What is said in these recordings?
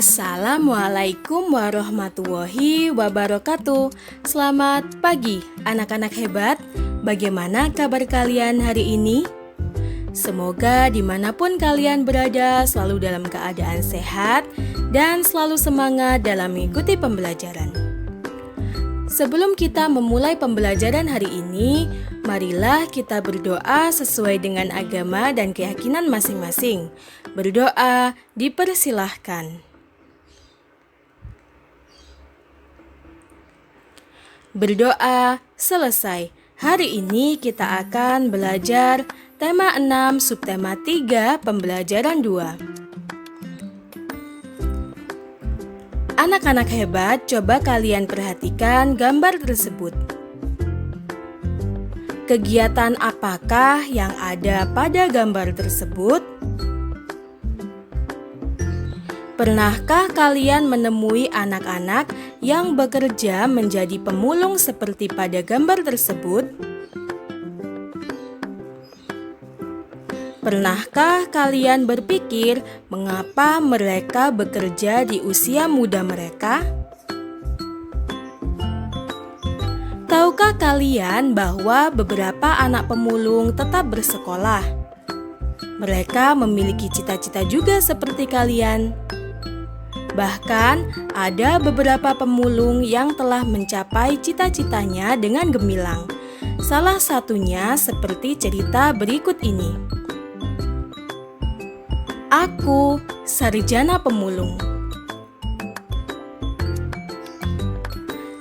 Assalamualaikum warahmatullahi wabarakatuh. Selamat pagi anak-anak hebat. Bagaimana kabar kalian hari ini? Semoga dimanapun kalian berada selalu dalam keadaan sehat dan selalu semangat dalam mengikuti pembelajaran. Sebelum kita memulai pembelajaran hari ini, marilah kita berdoa sesuai dengan agama dan keyakinan masing-masing. Berdoa dipersilahkan. Berdoa selesai. Hari ini kita akan belajar tema 6 subtema 3 pembelajaran 2. Anak-anak hebat, coba kalian perhatikan gambar tersebut. Kegiatan apakah yang ada pada gambar tersebut? Pernahkah kalian menemui anak-anak yang bekerja menjadi pemulung seperti pada gambar tersebut? Pernahkah kalian berpikir mengapa mereka bekerja di usia muda mereka? Tahukah kalian bahwa beberapa anak pemulung tetap bersekolah? Mereka memiliki cita-cita juga seperti kalian. Bahkan, ada beberapa pemulung yang telah mencapai cita-citanya dengan gemilang. Salah satunya seperti cerita berikut ini. Aku sarjana pemulung.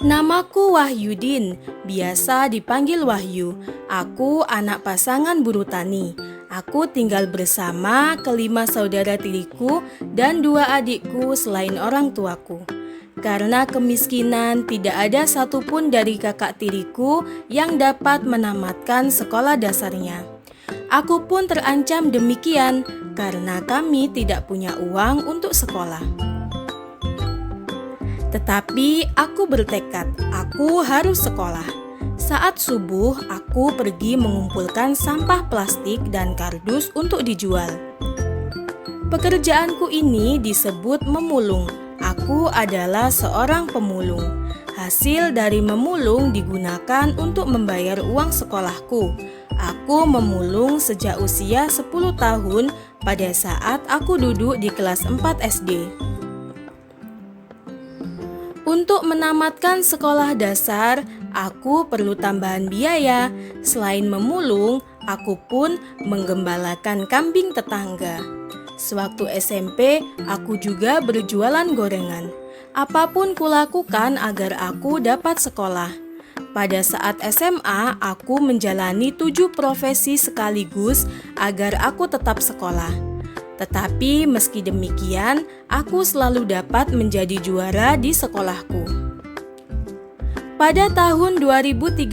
Namaku Wahyudin, biasa dipanggil Wahyu. Aku anak pasangan buruh tani. Aku tinggal bersama kelima saudara tiriku dan 2 adikku selain orang tuaku. Karena kemiskinan, tidak ada satupun dari kakak tiriku yang dapat menamatkan sekolah dasarnya. Aku pun terancam demikian karena kami tidak punya uang untuk sekolah. Tetapi aku bertekad, aku harus sekolah. Saat subuh, aku pergi mengumpulkan sampah plastik dan kardus untuk dijual. Pekerjaanku ini disebut memulung. Aku adalah seorang pemulung. Hasil dari memulung digunakan untuk membayar uang sekolahku. Aku memulung sejak usia 10 tahun pada saat aku duduk di kelas 4 SD. Untuk menamatkan sekolah dasar, aku perlu tambahan biaya. Selain memulung, aku pun menggembalakan kambing tetangga. Sewaktu SMP, aku juga berjualan gorengan. Apapun kulakukan agar aku dapat sekolah. Pada saat SMA, aku menjalani 7 profesi sekaligus agar aku tetap sekolah. Tetapi meski demikian, aku selalu dapat menjadi juara di sekolahku. Pada tahun 2013,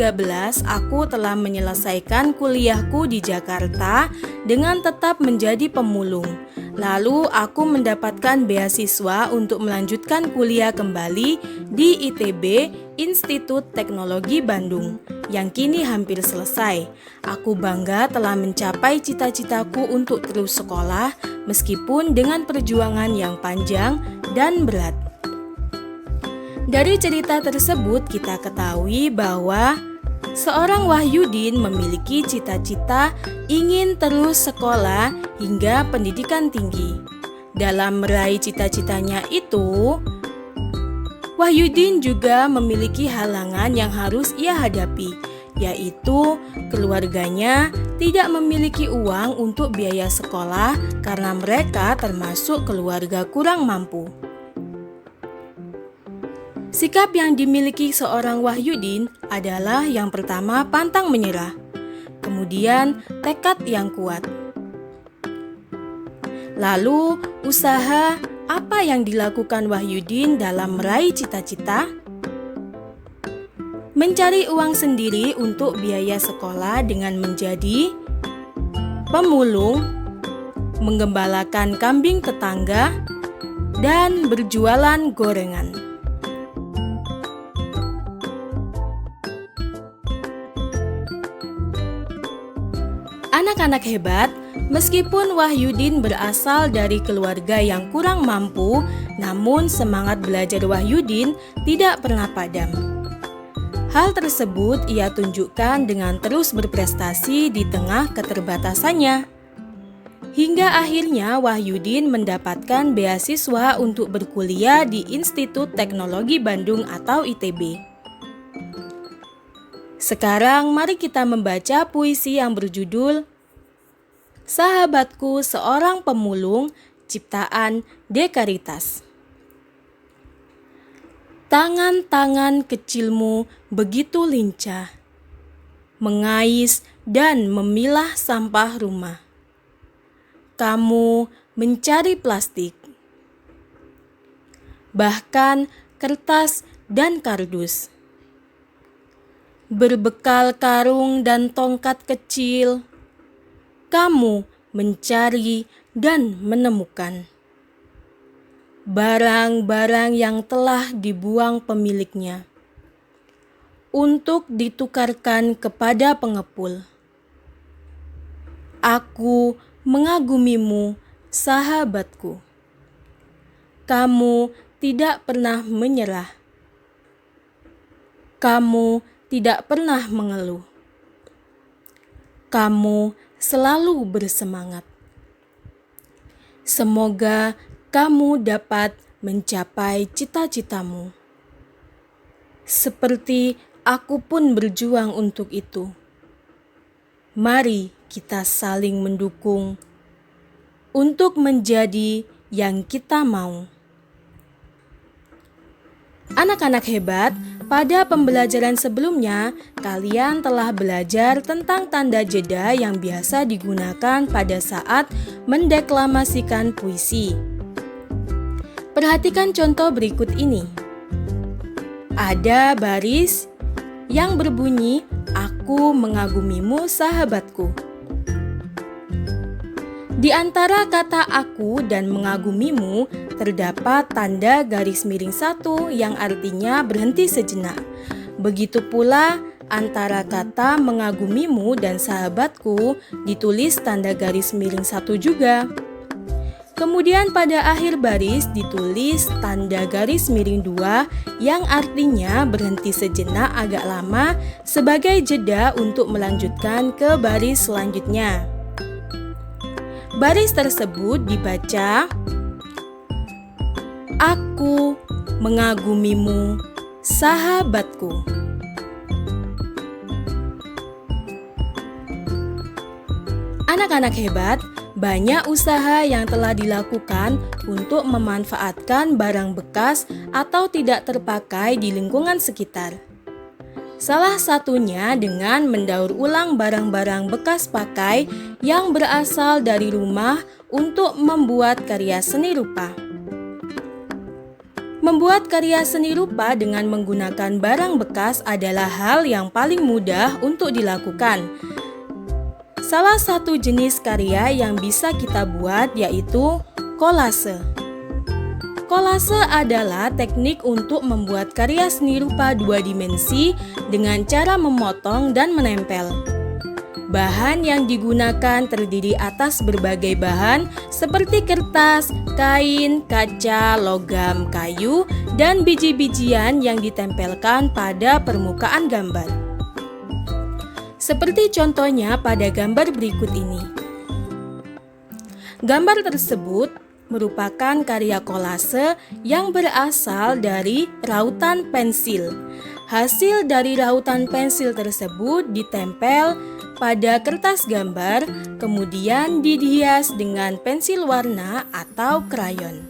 aku telah menyelesaikan kuliahku di Jakarta dengan tetap menjadi pemulung. Lalu aku mendapatkan beasiswa untuk melanjutkan kuliah kembali di ITB, Institut Teknologi Bandung, yang kini hampir selesai. Aku bangga telah mencapai cita-citaku untuk terus sekolah, meskipun dengan perjuangan yang panjang dan berat. Dari cerita tersebut kita ketahui bahwa seorang Wahyudin memiliki cita-cita ingin terus sekolah hingga pendidikan tinggi. Dalam meraih cita-citanya itu, Wahyudin juga memiliki halangan yang harus ia hadapi, yaitu keluarganya tidak memiliki uang untuk biaya sekolah karena mereka termasuk keluarga kurang mampu. Sikap yang dimiliki seorang Wahyudin adalah yang pertama pantang menyerah, kemudian tekad yang kuat. Lalu, usaha apa yang dilakukan Wahyudin dalam meraih cita-cita? Mencari uang sendiri untuk biaya sekolah dengan menjadi pemulung, menggembalakan kambing tetangga, dan berjualan gorengan. Anak-anak hebat, meskipun Wahyudin berasal dari keluarga yang kurang mampu, namun semangat belajar Wahyudin tidak pernah padam. Hal tersebut ia tunjukkan dengan terus berprestasi di tengah keterbatasannya. Hingga akhirnya Wahyudin mendapatkan beasiswa untuk berkuliah di Institut Teknologi Bandung atau ITB. Sekarang mari kita membaca puisi yang berjudul Sahabatku Seorang Pemulung, ciptaan Dekaritas. Tangan-tangan kecilmu begitu lincah, mengais dan memilah sampah rumah. Kamu mencari plastik, bahkan kertas dan kardus. Berbekal karung dan tongkat kecil, kamu mencari dan menemukan barang-barang yang telah dibuang pemiliknya untuk ditukarkan kepada pengepul. Aku mengagumimu, sahabatku. Kamu tidak pernah menyerah. Kamu tidak pernah mengeluh. Kamu selalu bersemangat. Semoga kamu dapat mencapai cita-citamu. Seperti aku pun berjuang untuk itu. Mari kita saling mendukung untuk menjadi yang kita mau. Anak-anak hebat, pada pembelajaran sebelumnya, kalian telah belajar tentang tanda jeda yang biasa digunakan pada saat mendeklamasikan puisi. Perhatikan contoh berikut ini. Ada baris yang berbunyi, "Aku mengagumimu, sahabatku." Di antara kata "aku" dan "mengagumimu" terdapat tanda garis miring 1 yang artinya berhenti sejenak. Begitu pula antara kata "mengagumimu" dan "sahabatku" ditulis tanda garis miring 1 juga. Kemudian pada akhir baris ditulis tanda garis miring 2 yang artinya berhenti sejenak agak lama sebagai jeda untuk melanjutkan ke baris selanjutnya. Baris tersebut dibaca, "Aku mengagumimu, sahabatku." Anak-anak hebat, banyak usaha yang telah dilakukan untuk memanfaatkan barang bekas atau tidak terpakai di lingkungan sekitar. Salah satunya dengan mendaur ulang barang-barang bekas pakai yang berasal dari rumah untuk membuat karya seni rupa. Membuat karya seni rupa dengan menggunakan barang bekas adalah hal yang paling mudah untuk dilakukan. Salah satu jenis karya yang bisa kita buat yaitu kolase. Kolase adalah teknik untuk membuat karya seni rupa 2 dimensi dengan cara memotong dan menempel. Bahan yang digunakan terdiri atas berbagai bahan seperti kertas, kain, kaca, logam, kayu, dan biji-bijian yang ditempelkan pada permukaan gambar. Seperti contohnya pada gambar berikut ini. Gambar tersebut merupakan karya kolase yang berasal dari rautan pensil. Hasil dari rautan pensil tersebut ditempel pada kertas gambar, kemudian dihias dengan pensil warna atau krayon.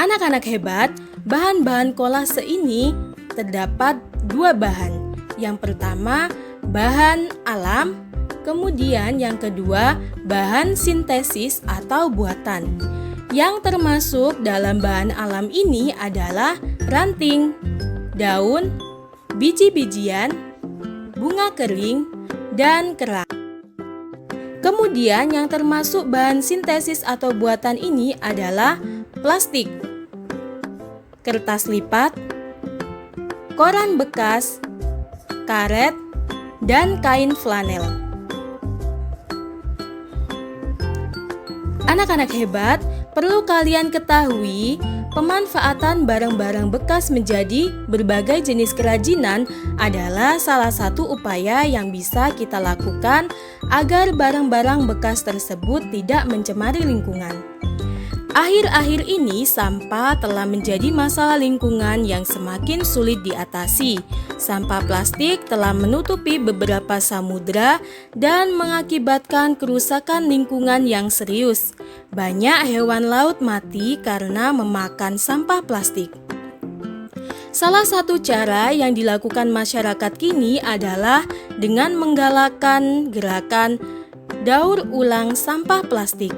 Anak-anak hebat, bahan-bahan kolase ini terdapat 2 bahan. Yang pertama, bahan alam, kemudian yang kedua, bahan sintesis atau buatan. Yang termasuk dalam bahan alam ini adalah ranting, daun, biji-bijian, bunga kering, dan kerang. Kemudian yang termasuk bahan sintesis atau buatan ini adalah plastik, kertas lipat, koran bekas, karet, dan kain flanel. Anak-anak hebat, perlu kalian ketahui, pemanfaatan barang-barang bekas menjadi berbagai jenis kerajinan adalah salah satu upaya yang bisa kita lakukan agar barang-barang bekas tersebut tidak mencemari lingkungan. Akhir-akhir ini, sampah telah menjadi masalah lingkungan yang semakin sulit diatasi. Sampah plastik telah menutupi beberapa samudra dan mengakibatkan kerusakan lingkungan yang serius. Banyak hewan laut mati karena memakan sampah plastik. Salah satu cara yang dilakukan masyarakat kini adalah dengan menggalakkan gerakan daur ulang sampah plastik.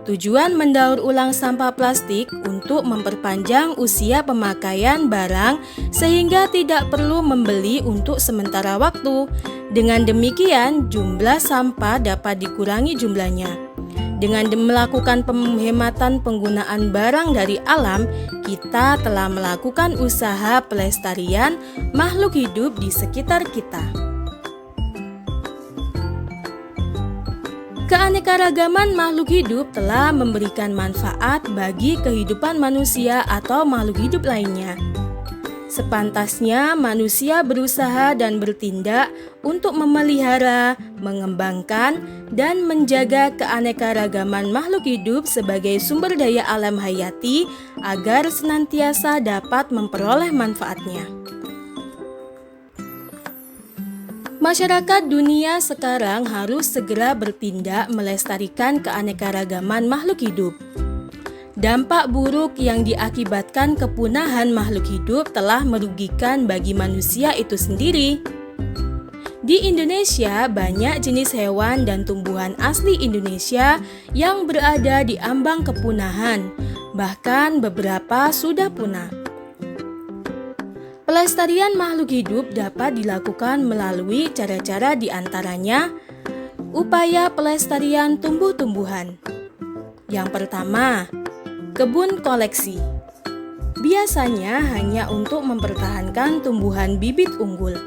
Tujuan mendaur ulang sampah plastik untuk memperpanjang usia pemakaian barang sehingga tidak perlu membeli untuk sementara waktu. Dengan demikian, jumlah sampah dapat dikurangi jumlahnya. Dengan melakukan penghematan penggunaan barang dari alam, kita telah melakukan usaha pelestarian makhluk hidup di sekitar kita. Keanekaragaman makhluk hidup telah memberikan manfaat bagi kehidupan manusia atau makhluk hidup lainnya. Sepantasnya manusia berusaha dan bertindak untuk memelihara, mengembangkan, dan menjaga keanekaragaman makhluk hidup sebagai sumber daya alam hayati agar senantiasa dapat memperoleh manfaatnya. Masyarakat dunia sekarang harus segera bertindak melestarikan keanekaragaman makhluk hidup. Dampak buruk yang diakibatkan kepunahan makhluk hidup telah merugikan bagi manusia itu sendiri. Di Indonesia, banyak jenis hewan dan tumbuhan asli Indonesia yang berada di ambang kepunahan, bahkan beberapa sudah punah. Pelestarian makhluk hidup dapat dilakukan melalui cara-cara di antaranya upaya pelestarian tumbuh-tumbuhan. Yang pertama, kebun koleksi. Biasanya hanya untuk mempertahankan tumbuhan bibit unggul.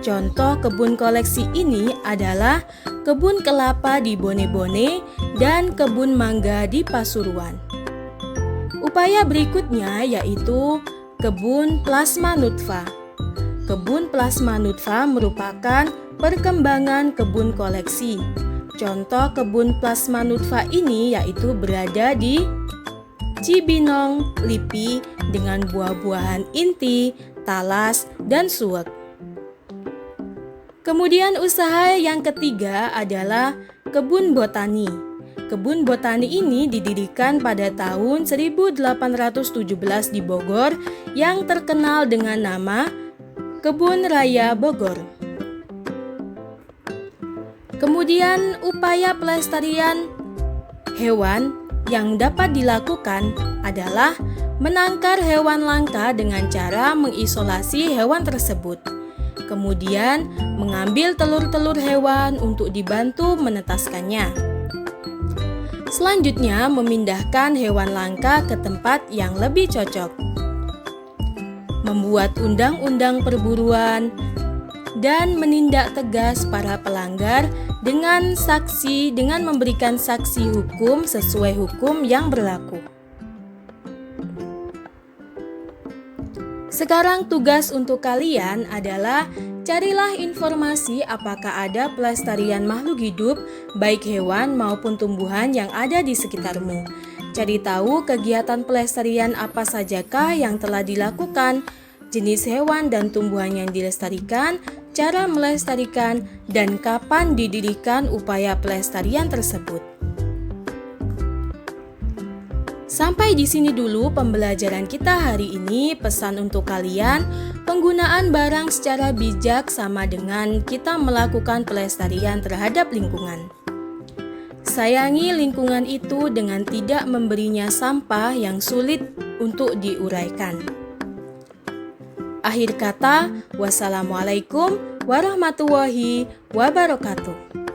Contoh kebun koleksi ini adalah kebun kelapa di Bone-Bone dan kebun mangga di Pasuruan. Upaya berikutnya yaitu kebun plasma nutfah. Kebun plasma nutfah merupakan perkembangan kebun koleksi. Contoh kebun plasma nutfah ini yaitu berada di Cibinong, Lipi dengan buah-buahan inti, talas, dan suwek. Kemudian usaha yang ketiga adalah kebun botani. Kebun botani ini didirikan pada tahun 1817 di Bogor yang terkenal dengan nama Kebun Raya Bogor. Kemudian upaya pelestarian hewan yang dapat dilakukan adalah menangkar hewan langka dengan cara mengisolasi hewan tersebut. Kemudian mengambil telur-telur hewan untuk dibantu menetaskannya. Selanjutnya, memindahkan hewan langka ke tempat yang lebih cocok. Membuat undang-undang perburuan dan menindak tegas para pelanggar dengan memberikan saksi hukum sesuai hukum yang berlaku. Sekarang tugas untuk kalian adalah carilah informasi apakah ada pelestarian makhluk hidup, baik hewan maupun tumbuhan yang ada di sekitarmu. Cari tahu kegiatan pelestarian apa sajakah yang telah dilakukan, jenis hewan dan tumbuhan yang dilestarikan, cara melestarikan, dan kapan didirikan upaya pelestarian tersebut. Sampai di sini dulu pembelajaran kita hari ini. Pesan untuk kalian, penggunaan barang secara bijak sama dengan kita melakukan pelestarian terhadap lingkungan. Sayangi lingkungan itu dengan tidak memberinya sampah yang sulit untuk diuraikan. Akhir kata, wassalamualaikum warahmatullahi wabarakatuh.